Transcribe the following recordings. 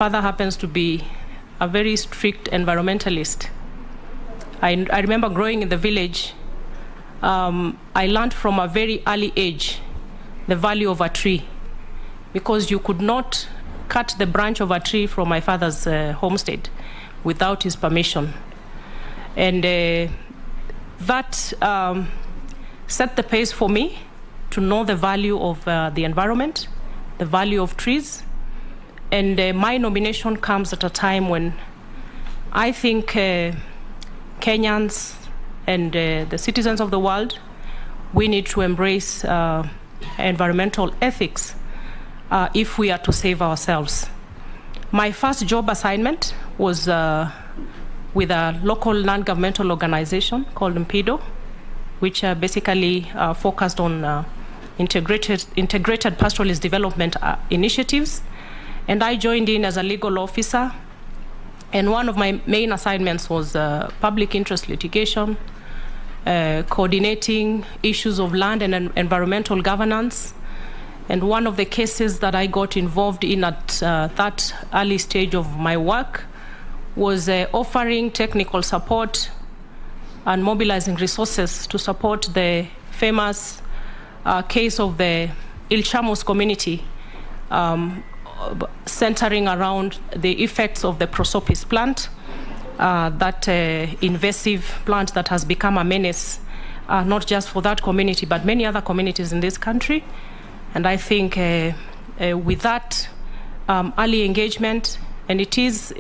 father happens to be a very strict environmentalist. I remember growing in the village. I learned from a very early age the value of a tree, because you could not cut the branch of a tree from my father's homestead without his permission. And that set the pace for me to know the value of the environment, the value of trees. And my nomination comes at a time when I think Kenyans and the citizens of the world, we need to embrace environmental ethics if we are to save ourselves. My first job assignment was with a local non-governmental organization called MPIDO, which basically focused on integrated pastoralist development initiatives. And I joined in as a legal officer. And one of my main assignments was public interest litigation, coordinating issues of land and environmental governance. And one of the cases that I got involved in at that early stage of my work was offering technical support and mobilizing resources to support the famous case of the Ilchamos community, centering around the effects of the prosopis plant, that invasive plant that has become a menace, not just for that community, but many other communities in this country. And I think with that early engagement, and it is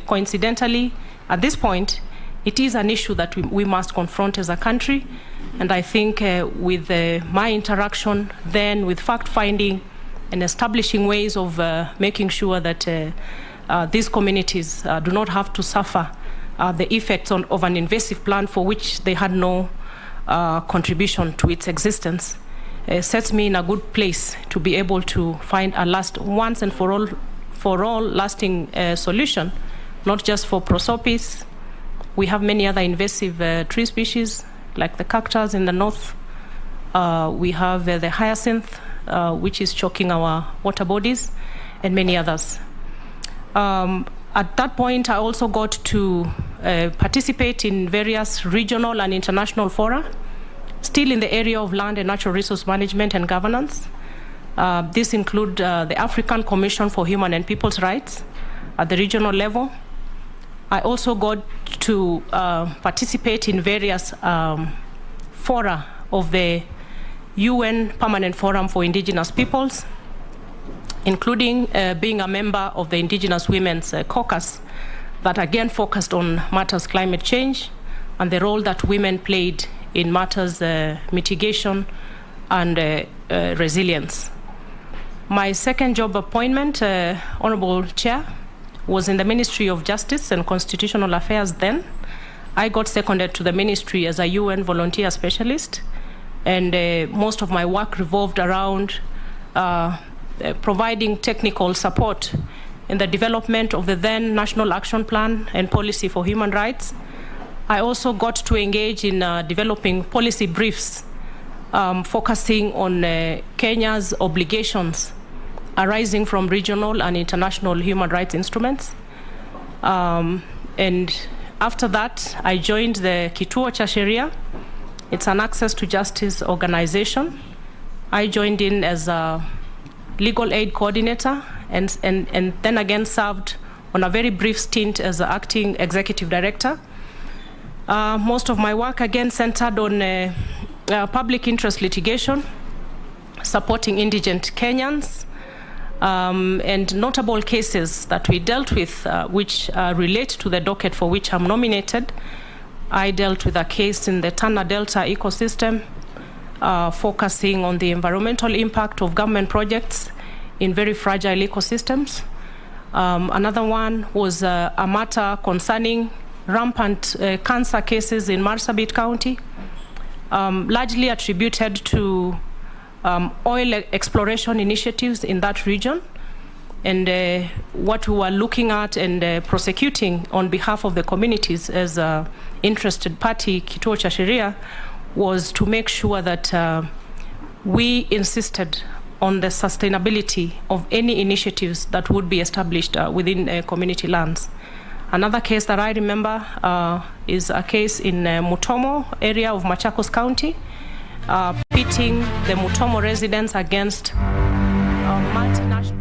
coincidentally, at this point, it is an issue that we must confront as a country. And I think with my interaction then with fact-finding and establishing ways of making sure that these communities do not have to suffer the effects of an invasive plant for which they had no contribution to its existence, sets me in a good place to be able to find a once and for all lasting solution, not just for prosopis. We have many other invasive tree species, like the cactus in the north. We have the hyacinth, which is choking our water bodies, and many others. At that point, I also got to participate in various regional and international fora, still in the area of land and natural resource management and governance. This include the African Commission for Human and People's Rights at the regional level. I also got to participate in various fora of the UN Permanent Forum for Indigenous Peoples, including being a member of the Indigenous Women's Caucus that again focused on matters climate change and the role that women played in matters mitigation and resilience. My second job appointment, Honorable Chair, was in the Ministry of Justice and Constitutional Affairs then. I got seconded to the ministry as a UN volunteer specialist, and most of my work revolved around providing technical support in the development of the then National Action Plan and Policy for Human Rights. I also got to engage in developing policy briefs focusing on Kenya's obligations arising from regional and international human rights instruments. And after that, I joined the Kituo cha Sheria. It's an access to justice organization. I joined in as a legal aid coordinator and then again served on a very brief stint as the acting executive director. Most of my work again centered on public interest litigation, supporting indigent Kenyans, and notable cases that we dealt with which relate to the docket for which I'm nominated. I dealt with a case in the Tana Delta ecosystem, focusing on the environmental impact of government projects in very fragile ecosystems. Another one was a matter concerning rampant cancer cases in Marsabit County, largely attributed to oil exploration initiatives in that region. And what we were looking at and prosecuting on behalf of the communities as an interested party, Kituo cha Sheria, was to make sure that we insisted on the sustainability of any initiatives that would be established within community lands. Another case that I remember is a case in Mutomo area of Machakos County, pitting the Mutomo residents against multinational.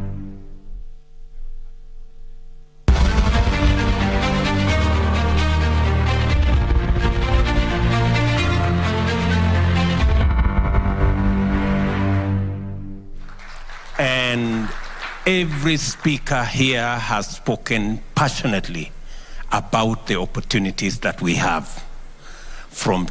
And every speaker here has spoken passionately about the opportunities that we have, from